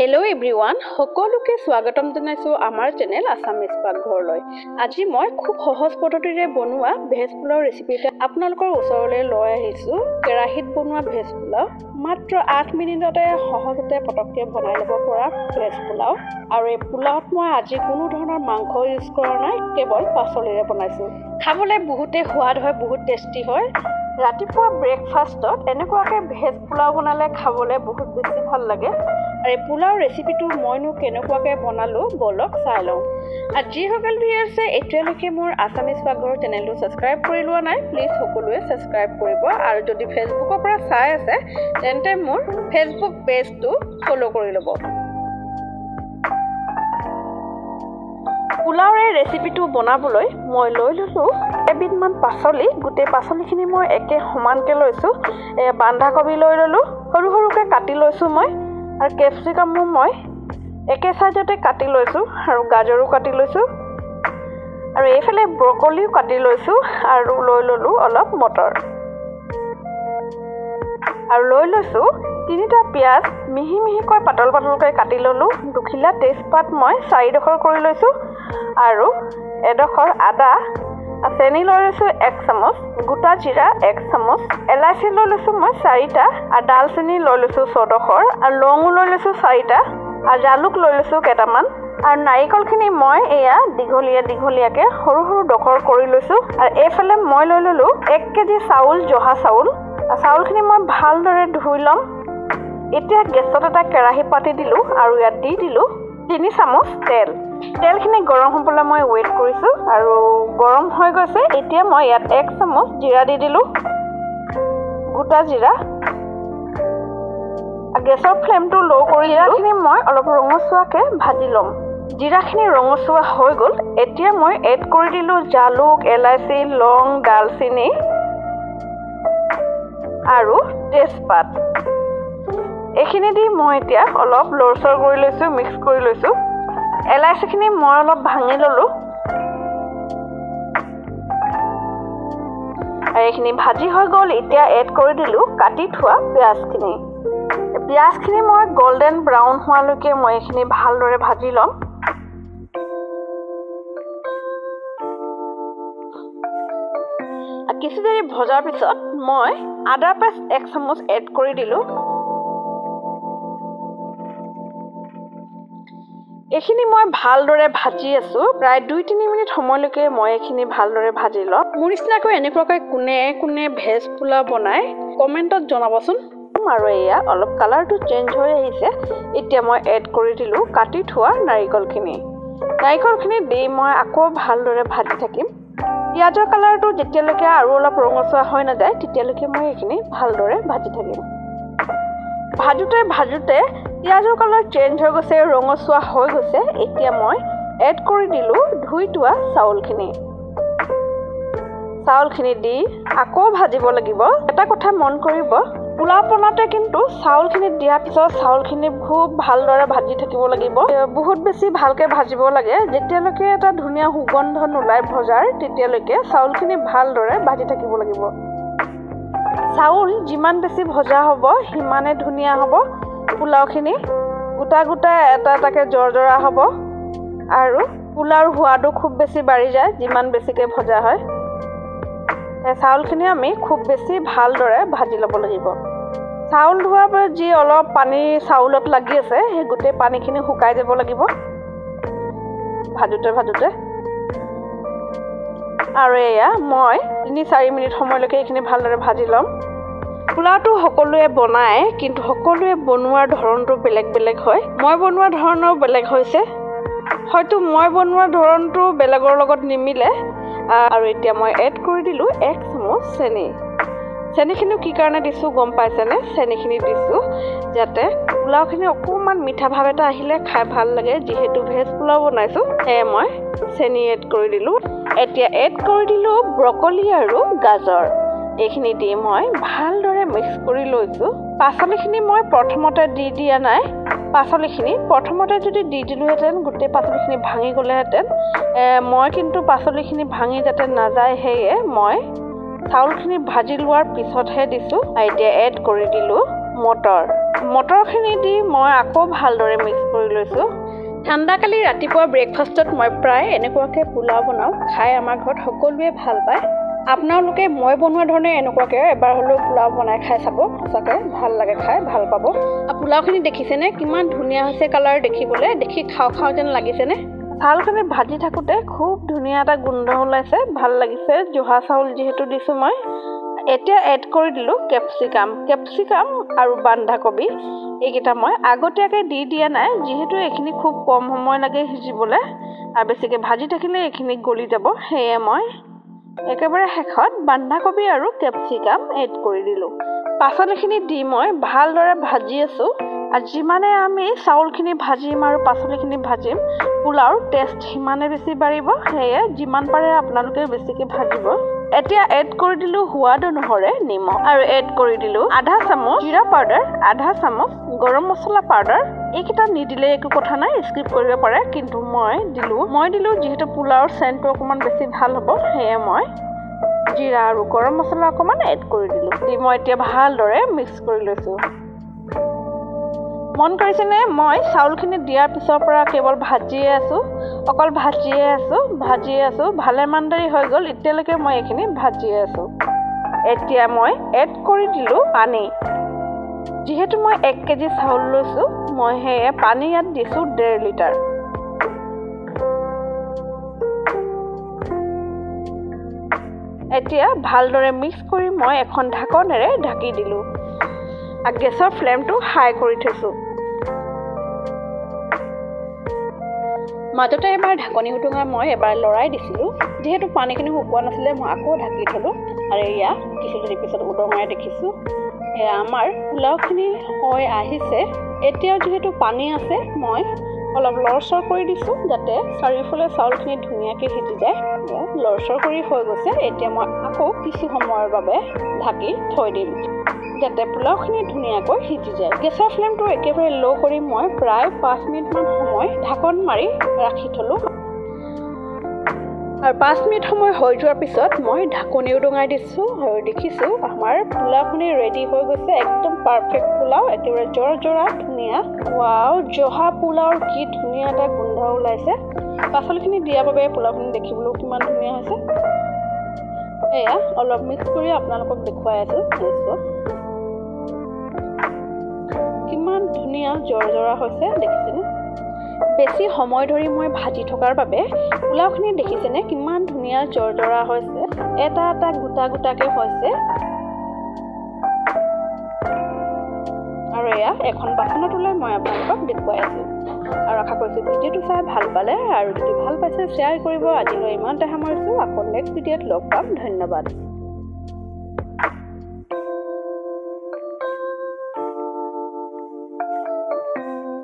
Hello' everyone, সকলোকে স্বাগতম জনাইছোঁ আমাৰ চেনেল আছামিজ পাকঘৰলৈ। আজি মই খুব সহজ পদ্ধতিৰে বনোৱা ভেজ পোলাও ৰেচিপি এটা আপোনালোকৰ ওচৰলৈ লৈ আহিছোঁ। কেৰাহীত বনোৱা ভেজ পোলাও, মাত্ৰ 8 মিনিটতে সহজতে পটককৈ বনাই ল'ব পৰা ভেজ পোলাও। আৰু এই পোলাওত মই আজি কোনো ধৰণৰ মাংস ইউজ কৰা নাই, কেৱল পাচলিৰে বনাইছোঁ। খাবলৈ বহুতেই সোৱাদ হয়, বহুত টেষ্টি হয়। ৰাতিপুৱা ব্ৰেকফাষ্টত এনেকুৱাকৈ ভেজ পোলাও বনালে খাবলৈ বহুত বেছি ভাল লাগে। আৰু এই পোলাও ৰেচিপিটো মইনো কেনেকুৱাকৈ বনালোঁ ব'লক চাই লওঁ। আৰু যিসকল ভিউৱাৰ্ছে এতিয়ালৈকে মোৰ আছামিজ পাকঘৰ চেনেলটো ছাবস্ক্ৰাইব কৰি লোৱা নাই, প্লিজ সকলোৱে ছাবস্ক্ৰাইব কৰিব। আৰু যদি ফেচবুকৰ পৰা চাই আছে তেন্তে মোৰ ফেচবুক পেজটো ফ'ল' কৰি ল'ব। পোলাওৰ এই ৰেচিপিটো বনাবলৈ মই লৈ ল'লোঁ এবিধমান পাচলি। গোটেই পাচলিখিনি মই একে সমানকৈ লৈছোঁ। বন্ধাকবি লৈ ল'লোঁ, সৰু সৰুকৈ কাটি লৈছোঁ মই। আৰু কেপচিকামো মই একে চাইজতে কাটি লৈছোঁ, আৰু গাজৰো কাটি লৈছোঁ। আৰু এইফালে ব্ৰকলিও কাটি লৈছোঁ, আৰু লৈ ল'লোঁ অলপ মটৰ। আৰু লৈ লৈছোঁ 3টা পিঁয়াজ মিহি মিহিকৈ পাতল পাতলকৈ কাটি ল'লোঁ। 2 খিলা তেজপাত মই 4 ডোখৰ কৰি লৈছোঁ, আৰু এডোখৰ আদা। চেনি লৈ লৈছোঁ 1 চামুচ, গোটা জিৰা 1 চামুচ, এলাচি লৈ লৈছোঁ মই 4টা, আৰু ডালচেনি লৈ লৈছোঁ 6 ডোখৰ, আৰু লঙো লৈ লৈছোঁ 4টা, আৰু জালুক লৈ লৈছোঁ কেইটামান। আৰু নাৰিকলখিনি মই এয়া দীঘলীয়াকৈ সৰু সৰু ডোখৰ কৰি লৈছোঁ। আৰু এইফালে মই লৈ ল'লোঁ 1 কেজি চাউল, জহা চাউল। চাউলখিনি মই ভালদৰে ধুই ল'ম। এতিয়া গেছত এটা কেৰাহী পাতি দিলোঁ, আৰু ইয়াত দি দিলোঁ 3 চামুচ তেল। তেলখিনি গৰম হ'বলৈ মই ৱেইট কৰিছোঁ, আৰু গৰম হৈ গৈছে। এতিয়া মই ইয়াত 1 চামুচ জিৰা দি দিলোঁ, গোটা জিৰা। গেছৰ ফ্লেমটো ল' কৰি জিৰাখিনি মই অলপ ৰঙচুৱাকৈ ভাজি ল'ম। জিৰাখিনি ৰঙচুৱা হৈ গ'ল। এতিয়া মই এড কৰি দিলোঁ জালুক, এলাচি, লং, ডালচেনি আৰু তেজপাত। এইখিনি দি মই এতিয়া অলপ লৰচৰ কৰি লৈছোঁ, মিক্স কৰি লৈছোঁ। এলাচিখিনি মই অলপ ভাঙি ল'লোঁ, আৰু এইখিনি ভাজি হৈ গ'ল। এতিয়া এড কৰি দিলোঁ কাটি থোৱা পিঁয়াজখিনি। পিঁয়াজখিনি মই গল্ডেন ব্ৰাউন হোৱালৈকে মই এইখিনি ভালদৰে ভাজি ল'ম। কিছু দেৰি ভজাৰ পিছত মই আদা পেষ্ট 1 চামুচ এড কৰি দিলোঁ। এইখিনি মই ভালদৰে ভাজি আছোঁ, প্ৰায় 2-3 মিনিট সময়লৈকে মই এইখিনি ভালদৰে ভাজি ল'ম। মোৰ নিচিনাকৈ এনেকুৱাকৈ কোনে ভেজ পোলাও বনাই কমেণ্টত জনাবচোন। আৰু এয়া অলপ কালাৰটো চেঞ্জ হৈ আহিছে। এতিয়া মই এড কৰি দিলোঁ কাটি থোৱা নাৰিকলখিনি দি মই আকৌ ভালদৰে ভাজি থাকিম। পিঁয়াজৰ কালাৰটো যেতিয়ালৈকে আৰু অলপ ৰঙচুৱা হৈ নাযায় তেতিয়ালৈকে মই এইখিনি ভালদৰে ভাজি থাকিম। ভাজোতে পিঁয়াজৰ কালাৰ চেঞ্জ হৈ গৈছে, ৰঙচুৱা হৈ গৈছে। এতিয়া মই এড কৰি দিলোঁ ধুই থোৱা চাউলখিনি দি আকৌ ভাজিব লাগিব। এটা কথা মন কৰিব, পোলাও বনাওঁতে কিন্তু চাউলখিনি দিয়াৰ পিছত চাউলখিনি খুব ভালদৰে ভাজি থাকিব লাগিব। বহুত বেছি ভালকৈ ভাজিব লাগে। যেতিয়ালৈকে এটা ধুনীয়া সুগন্ধ নোলায় ভজাৰ, তেতিয়ালৈকে চাউলখিনি ভালদৰে ভাজি থাকিব লাগিব। চাউল যিমান বেছি ভজা হ'ব সিমানে ধুনীয়া হ'ব। পোলাওখিনি গোটা এটা এটাকৈ জৰজৰা হ'ব, আৰু পোলাওৰ সোৱাদো খুব বেছি বাঢ়ি যায় যিমান বেছিকৈ ভজা হয়। চাউলখিনি আমি খুব বেছি ভালদৰে ভাজি ল'ব লাগিব। চাউল ধোৱাৰ পৰা যি অলপ পানী চাউলত লাগি আছে, সেই গোটেই পানীখিনি শুকাই যাব লাগিব ভাজোতে। আৰু এয়া মই 3-4 মিনিট সময়লৈকে এইখিনি ভালদৰে ভাজি ল'ম। পোলাওটো সকলোৱে বনায়, কিন্তু সকলোৱে বনোৱাৰ ধৰণটো বেলেগ বেলেগ হয়। মই বনোৱা ধৰণৰো বেলেগ হৈছে, হয়তো মই বনোৱা ধৰণটো বেলেগৰ লগত নিমিলে। আৰু এতিয়া মই এড কৰি দিলোঁ 1 চামুচ চেনি। চেনিখিনি কি কাৰণে দিছোঁ গম পাইছেনে? চেনিখিনি দিছোঁ যাতে পোলাওখিনি অকণমান মিঠা ভাৱ এটা আহিলে খাই ভাল লাগে। যিহেতু ভেজ পোলাও বনাইছোঁ, সেয়ে মই চেনি এড কৰি দিলোঁ। এতিয়া এড কৰি দিলোঁ ব্ৰকলি আৰু গাজৰ। এইখিনি দি মই ভালদৰে মিক্স কৰি লৈছোঁ। পাচলিখিনি মই প্ৰথমতে দি দিয়া নাই। পাচলিখিনি প্ৰথমতে যদি দি দিলোঁহেঁতেন গোটেই পাচলিখিনি ভাঙি গ'লেহেঁতেন। মই কিন্তু পাচলিখিনি ভাঙি যাতে নাযায় সেয়ে মই চাউলখিনি ভাজি লোৱাৰ পিছতহে দিছোঁ। এতিয়া এড কৰি দিলোঁ মটৰখিনি দি মই আকৌ ভালদৰে মিক্স কৰি লৈছোঁ। ঠাণ্ডাকালি ৰাতিপুৱা ব্ৰেকফাষ্টত মই প্ৰায় এনেকুৱাকৈ পোলাও বনাওঁ, খাই আমাৰ ঘৰত সকলোৱে ভাল পায়। আপোনালোকে মই বনোৱা ধৰণে এনেকুৱাকৈ এবাৰ হ'লেও পোলাও বনাই খাই চাব, সঁচাকৈ ভাল লাগে খাই, ভাল পাব। পোলাওখিনি দেখিছেনে কিমান ধুনীয়া হৈছে কালাৰ, দেখিবলৈ দেখি খাওঁ খাওঁ যেন লাগিছেনে? চাউলখিনি ভাজি থাকোঁতে খুব ধুনীয়া এটা গোন্ধ ওলাইছে, ভাল লাগিছে। জহা চাউল যিহেতু দিছোঁ মই। এতিয়া এড কৰি দিলোঁ কেপচিকাম আৰু বন্ধাকবি। এইকেইটা মই আগতীয়াকৈ দি দিয়া নাই, যিহেতু এইখিনি খুব কম সময় লাগে সিজিবলৈ আৰু বেছিকৈ ভাজি থাকিলে এইখিনি গলি যাব। সেয়ে মই একেবাৰে শেষত বন্ধাকবি আৰু কেপচিকাম এড কৰি দিলোঁ। পাচলিখিনি দি মই ভালদৰে ভাজি আছোঁ। আৰু যিমানে আমি চাউলখিনি ভাজিম আৰু পাচলিখিনি ভাজিম, পোলাওৰ টেষ্ট সিমানে বেছি বাঢ়িব। সেয়ে যিমান পাৰে আপোনালোকে বেছিকৈ ভাজিব। এতিয়া এড কৰি দিলোঁ সোৱাদ অনুসৰি নিমখ আৰু এড কৰি দিলোঁ আধা চামুচ জিৰা পাউডাৰ, আধা চামুচ গৰম মছলা পাউডাৰ। এইকেইটা নিদিলে একো কথা নাই, স্কিপ কৰিব পাৰে, কিন্তু মই দিলোঁ যিহেতু পোলাওৰ চেণ্টটো অকণমান বেছি ভাল হ'ব। সেয়ে মই জিৰা আৰু গৰম মছলা অকণমান এড কৰি দিলোঁ। দি মই এতিয়া ভালদৰে মিক্স কৰি লৈছোঁ। মন কৰিছেনে, মই চাউলখিনি দিয়াৰ পিছৰ পৰা কেৱল অকল ভাজিয়ে আছোঁ। ভালেমান দেৰি হৈ গ'ল, এতিয়ালৈকে মই এইখিনি ভাজিয়ে আছোঁ। এতিয়া মই এড কৰি দিলোঁ পানী। যিহেতু মই 1 কেজি চাউল লৈছোঁ, মই সেয়ে পানী ইয়াত দিছোঁ 1.5 লিটাৰ। এতিয়া ভালদৰে মিক্স কৰি মই এখন ঢাকনেৰে ঢাকি দিলোঁ। গেছৰ ফ্লেমটো হাই কৰি থৈছোঁ। মাজতে এবাৰ ঢাকনি উদঙাই মই এবাৰ লৰাই দিছিলোঁ। যিহেতু পানীখিনি শুকোৱা নাছিলে, মই আকৌ ঢাকি থলোঁ। আৰু এয়া কিছুদিনৰ পিছত উদঙাই দেখিছোঁ, এয়া আমাৰ পোলাওখিনি হৈ আহিছে। এতিয়াও যিহেতু পানী আছে, মই অলপ লৰচৰ কৰি দিছোঁ যাতে চাৰিওফালে চাউলখিনি ধুনীয়াকৈ সিজি যায়। লৰচৰ কৰি হৈ গৈছে। এতিয়া মই আকৌ কিছু সময়ৰ বাবে ঢাকি থৈ দিম যাতে পোলাওখিনি ধুনীয়াকৈ সিজি যায়। গেছৰ ফ্লেমটো একেবাৰে ল' কৰি মই প্ৰায় 5 মিনিটমান সময় ঢাকন মাৰি ৰাখি থলোঁ। আৰু 5 মিনিট সময় হৈ যোৱাৰ পিছত মই ঢাকনি উদঙাই দিছোঁ আৰু দেখিছোঁ আমাৰ পোলাওখিনি ৰেডি হৈ গৈছে। একদম পাৰফেক্ট পোলাও, একেবাৰে জৰা ধুনীয়া। ৱাও, জহা পোলাওৰ কি ধুনীয়া এটা গোন্ধ ওলাইছে। পাচলিখিনি দিয়াৰ বাবে পোলাওখিনি দেখিবলৈও কিমান ধুনীয়া হৈছে। এয়া অলপ মিক্স কৰি আপোনালোকক দেখুৱাই আছোঁ। কিমান ধুনীয়া জৰা হৈছে, দেখিছেনে? বেছি সময় ধৰি মই ভাজি থকাৰ বাবে পোলাওখিনি দেখিছেনে কিমান ধুনীয়া জৰা হৈছে, এটা গোটাকৈ হৈছে। আৰু এয়া এখন বাচনত ওলাই মই আপোনালোকক দেখুৱাই আছোঁ। আৰু আশা কৰিছোঁ ভিডিঅ'টো চাই ভাল পালে, আৰু যদি ভাল পাইছে শ্বেয়াৰ কৰিব। আজিলৈ ইমানতে সামৰিছোঁ, আকৌ নেক্সট ভিডিঅ'ত লগ পাম। ধন্যবাদ।